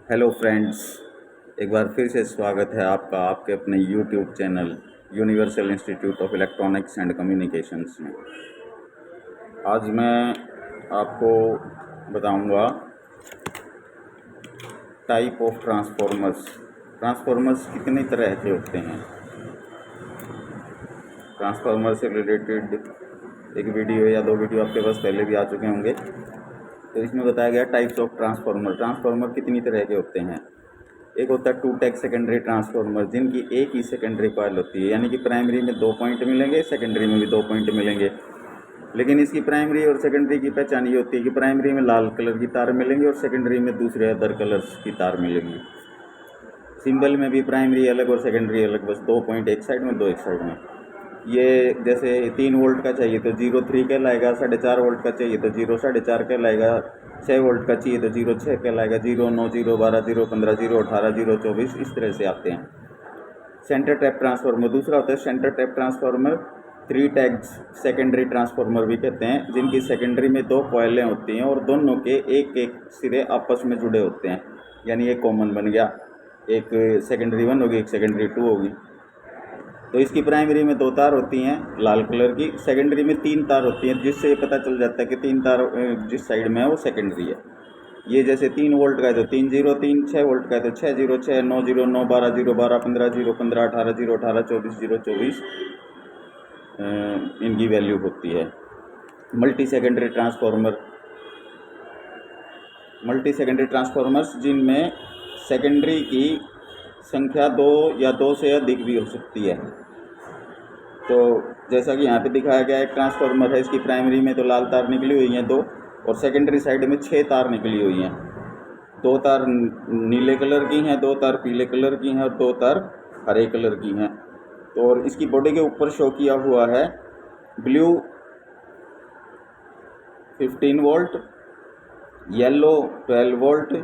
Hello friends, एक बार फिर से स्वागत है आपका आपके अपने YouTube channel universal institute of electronics and communications में। आज मैं आपको बताऊंगा टाइप ऑफ ट्रांसफॉर्मर्स। ट्रांसफॉर्मर्स कितनी तरह के होते हैं। ट्रांसफार्मर से रिलेटेड एक वीडियो या दो वीडियो आपके पास पहले भी आ चुके होंगे। तो इसमें बताया गया टाइप्स ऑफ ट्रांसफार्मर। ट्रांसफार्मर कितनी तरह के होते हैं। एक होता है टू टैग सेकेंडरी ट्रांसफार्मर, जिनकी एक ही सेकेंडरी कॉइल होती है, यानी कि प्राइमरी में 2 पॉइंट मिलेंगे, सेकेंडरी में भी 2 पॉइंट मिलेंगे। लेकिन इसकी प्राइमरी और सेकेंडरी की पहचान ये होती है कि प्राइमरी में लाल कलर की तार मिलेंगी और सेकेंडरी में दूसरे अदर कलर्स की तार मिलेंगी। सिंबल में भी प्राइमरी अलग और सेकेंडरी अलग, बस 2 पॉइंट एक साइड में, 2 एक साइड में। ये जैसे 3 वोल्ट का चाहिए तो 0.3 कहलाएगा, 4.5 वोल्ट का चाहिए तो 0.4 कहलाएगा, 6 वोल्ट का चाहिए तो 0.6 कहलाएगा, 0.9, 0.12, 0.15, 0.18, 0.24 इस तरह से आते हैं। सेंटर टैप ट्रांसफार्मर दूसरा होता है centre tap transformer. 3 tags secondary transformer भी कहते हैं, जिनकी सेकेंडरी में 2 कॉइलें होती हैं और दोनों के एक एक सिरे आपस में जुड़े होते हैं, यानी एक कॉमन बन गया। एक सेकेंडरी 1 होगी, एक सेकेंडरी 2 होगी। तो इसकी प्राइमरी में 2 तार होती हैं लाल कलर की, सेकेंडरी में 3 तार होती हैं, जिससे ये पता चल जाता है कि 3 तार जिस साइड में है वो सेकेंडरी है। ये जैसे 3 वोल्ट का है तो 3 0 3, 6 वोल्ट का है तो 6 0 6, 9 0 9, 12 0 12, 15 0 15, 18 0 18, 24 0 24 इनकी वैल्यू होती है। Multi secondary transformer, multi secondary transformers जिनमें सेकेंडरी की संख्या 2 या 2 से अधिक भी हो सकती है। तो जैसा कि यहाँ पे दिखाया गया एक ट्रांसफार्मर है, इसकी प्राइमरी में तो लाल तार निकली हुई हैं 2 और सेकेंडरी साइड में 6 तार निकली हुई हैं। 2 तार नीले कलर की हैं, 2 तार पीले कलर की हैं और 2 तार हरे कलर की हैं। तो और इसकी बॉडी के ऊपर शो किया हुआ है blue 15 volt, yellow 12 volt,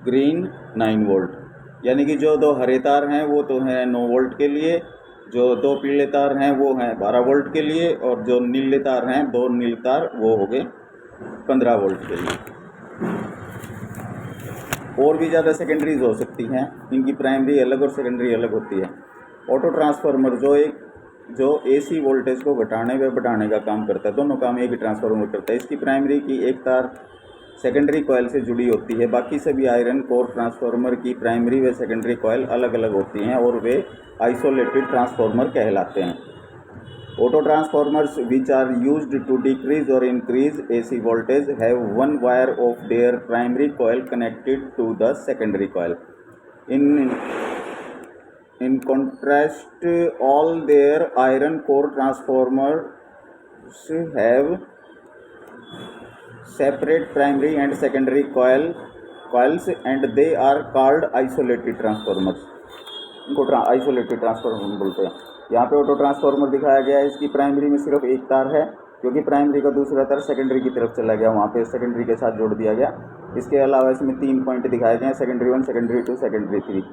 green 9 volt. यानी कि जो 2 हरे तार हैं वो तो हैं 9 वोल्ट के लिए, जो 2 पीले तार हैं वो हैं 12 वोल्ट के लिए, और जो नीले तार हैं 2 नीले तार वो हो गए 15 वोल्ट के लिए। और भी ज़्यादा सेकेंडरीज हो सकती हैं, इनकी प्राइमरी अलग और सेकेंडरी अलग होती है। ऑटो ट्रांसफार्मर जो एसी वोल्टेज को घटाने व बढ़ाने का काम करता है, दोनों काम एक ही ट्रांसफार्मर करता है। इसकी प्राइमरी की एक तार सेकेंडरी कॉइल से जुड़ी होती है। बाकी सभी आयरन कोर ट्रांसफार्मर की प्राइमरी व सेकेंडरी कॉइल अलग अलग होती हैं और वे आइसोलेटेड ट्रांसफार्मर कहलाते हैं। Auto transformers, which are used to decrease or increase AC voltage, have one wire of their primary coil connected to the secondary coil. In contrast, all their iron core transformers have separate primary and secondary coils, and they are called isolated transformers. इनको isolated transformer बोलते हैं। यहाँ पे auto transformer दिखाया गया है, इसकी primary में सिर्फ एक तार है, क्योंकि प्राइमरी का दूसरा तार सेकेंडरी की तरफ चला गया, वहाँ पे सेकेंडरी के साथ जोड़ दिया गया। इसके अलावा इसमें 3 पॉइंट दिखाए गए हैं, सेकेंडरी 1, सेकेंडरी 2, सेकेंडरी 3।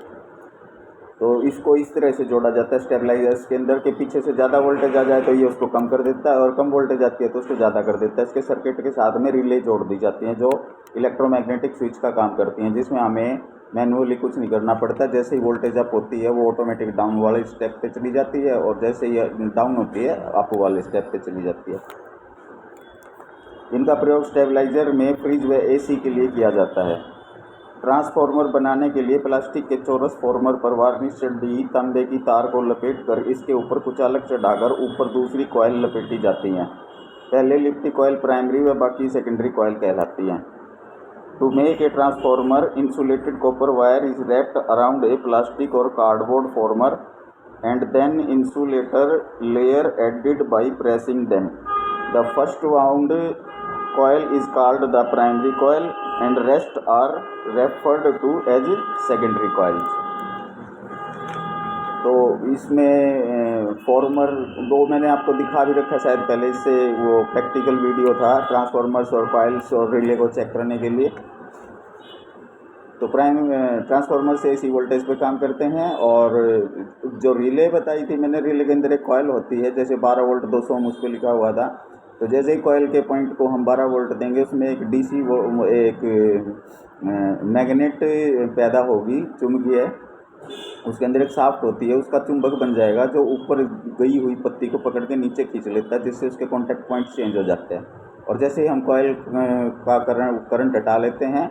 तो इसको इस तरह से जोड़ा जाता है स्टेबलाइजर्स के अंदर के पीछे से ज़्यादा वोल्टेज आ जाए तो ये उसको कम कर देता है, और कम वोल्टेज आती है तो उसको ज़्यादा कर देता है। इसके सर्किट के साथ में रिले जोड़ दी जाती हैं जो इलेक्ट्रोमैग्नेटिक स्विच का काम करती हैं, जिसमें हमें मैनुअली कुछ नहीं करना पड़ता। जैसे ही वोल्टेज अप होती है वो ऑटोमेटिक डाउन वाले स्टेप पे चली जाती है, और जैसे ही डाउन होती है अप वाले स्टेप पे चली जाती है। इनका प्रयोग स्टेबलाइजर में फ्रिज व एसी के लिए किया जाता है। ट्रांसफार्मर बनाने के लिए प्लास्टिक के चौरस फॉर्मर पर वार्निश डी तांबे की तार को लपेटकर इसके ऊपर कुछ अलग चढ़ाकर ऊपर दूसरी कॉइल लपेटी जाती हैं। पहले लिपटी कॉइल प्राइमरी व बाकी सेकेंडरी कॉइल कहलाती हैं। To make a transformer, insulated copper wire is wrapped around a plastic or cardboard former and then insulator layer added by pressing them. The first wound coil is called the primary coil and rest are referred to as secondary coils. तो इसमें farmer 2 मैंने आपको दिखा भी रखा शायद पहले, इससे वो प्रैक्टिकल वीडियो था ट्रांसफार्मर्स और कॉइल्स और रिले को चेक करने के लिए। तो ट्रांसफार्मर से एसी वोल्टेज पे काम करते हैं। और जो रिले बताई थी मैंने, रिले के अंदर एक कॉइल होती है, जैसे 12 वोल्ट 200 ओम उस पर लिखा हुआ था, तो जैसे ही कॉयल के पॉइंट को हम 12 वोल्ट देंगे, उसमें एक डीसी एक मैग्नेट पैदा होगी, चुंबकीय, उसके अंदर एक शाफ्ट होती है, उसका चुंबक बन जाएगा जो ऊपर गई हुई पत्ती को पकड़ के नीचे खींच लेता है, जिससे उसके कॉन्टैक्ट पॉइंट चेंज हो जाते हैं। और जैसे ही हम कॉयल का करंट हटा लेते हैं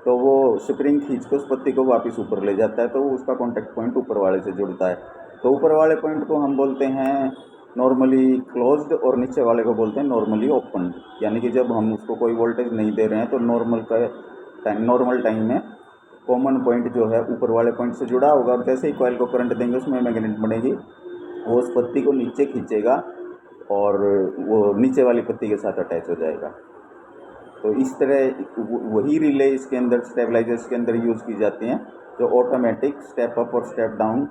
तो वो स्प्रिंग खींच के उस पत्ती को वापस ऊपर ले जाता है, तो उसका कॉन्टैक्ट पॉइंट ऊपर वाले से जुड़ता है। तो ऊपर वाले पॉइंट को हम बोलते हैं नॉर्मली क्लोज्ड और नीचे वाले को बोलते हैं नॉर्मली ओपन। यानी कि जब हम उसको कोई वोल्टेज नहीं दे रहे हैं तो नॉर्मल टाइम में कॉमन पॉइंट जो है ऊपर वाले पॉइंट से जुड़ा होगा, और जैसे ही कॉयल को करंट देंगे उसमें मैग्नेट बनेगी, वो उस पत्ती को नीचे खींचेगा और वो नीचे वाली पत्ती के साथ अटैच हो जाएगा। तो इस तरह वही रिले इसके अंदर स्टेबलाइजर्स के अंदर यूज़ की जाती हैं, जो ऑटोमेटिक स्टेप अप और स्टेप डाउन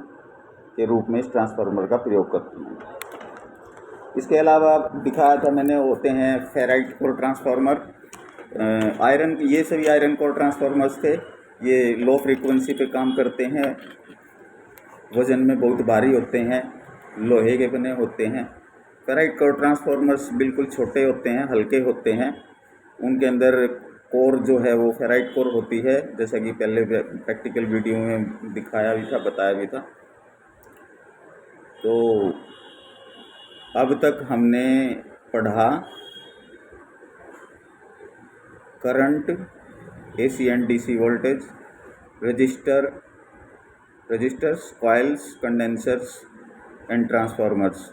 के रूप में इस ट्रांसफार्मर का प्रयोग करती हैं। इसके अलावा दिखाया था मैंने, होते हैं फेराइट कोर ट्रांसफार्मर, आयरन, ये सभी आयरन कोर ट्रांसफार्मर्स थे। ये लो फ्रीक्वेंसी पे काम करते हैं, वज़न में बहुत भारी होते हैं, लोहे के बने होते हैं। फेराइट कोर ट्रांसफार्मर्स बिल्कुल छोटे होते हैं, हल्के होते हैं, उनके अंदर कोर जो है वो फेराइट कोर होती है, जैसा कि पहले प्रैक्टिकल वीडियो में दिखाया भी था, बताया भी था। तो अब तक हमने पढ़ा current, AC and DC voltage, resistors, coils, condensers and transformers,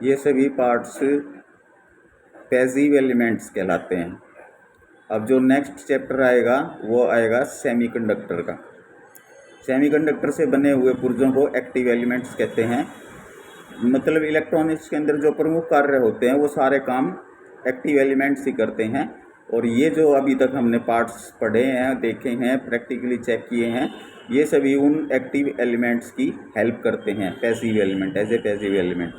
ये सभी पार्ट्स पैसिव एलिमेंट्स कहलाते हैं। अब जो नेक्स्ट चैप्टर आएगा वो आएगा सेमीकंडक्टर का। सेमीकंडक्टर से बने हुए पुर्जों को एक्टिव एलिमेंट्स कहते हैं। मतलब इलेक्ट्रॉनिक्स के अंदर जो प्रमुख कार्य होते हैं वो सारे काम एक्टिव एलिमेंट्स ही करते हैं। और ये जो अभी तक हमने पार्ट्स पढ़े हैं, देखे हैं, प्रैक्टिकली चेक किए हैं, ये सभी उन एक्टिव एलिमेंट्स की हेल्प करते हैं, passive element, as a passive element.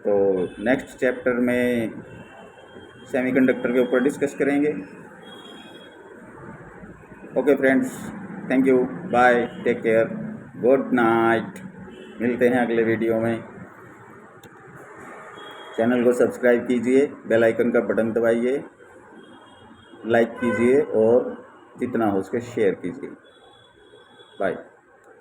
तो नेक्स्ट चैप्टर में सेमीकंडक्टर के ऊपर डिस्कस करेंगे। Okay friends, thank you, bye, take care, good night. मिलते हैं अगले वीडियो में। चैनल को सब्सक्राइब कीजिए, बेल आइकन का बटन दबाइए, लाइक कीजिए और जितना हो सके शेयर कीजिए। बाय।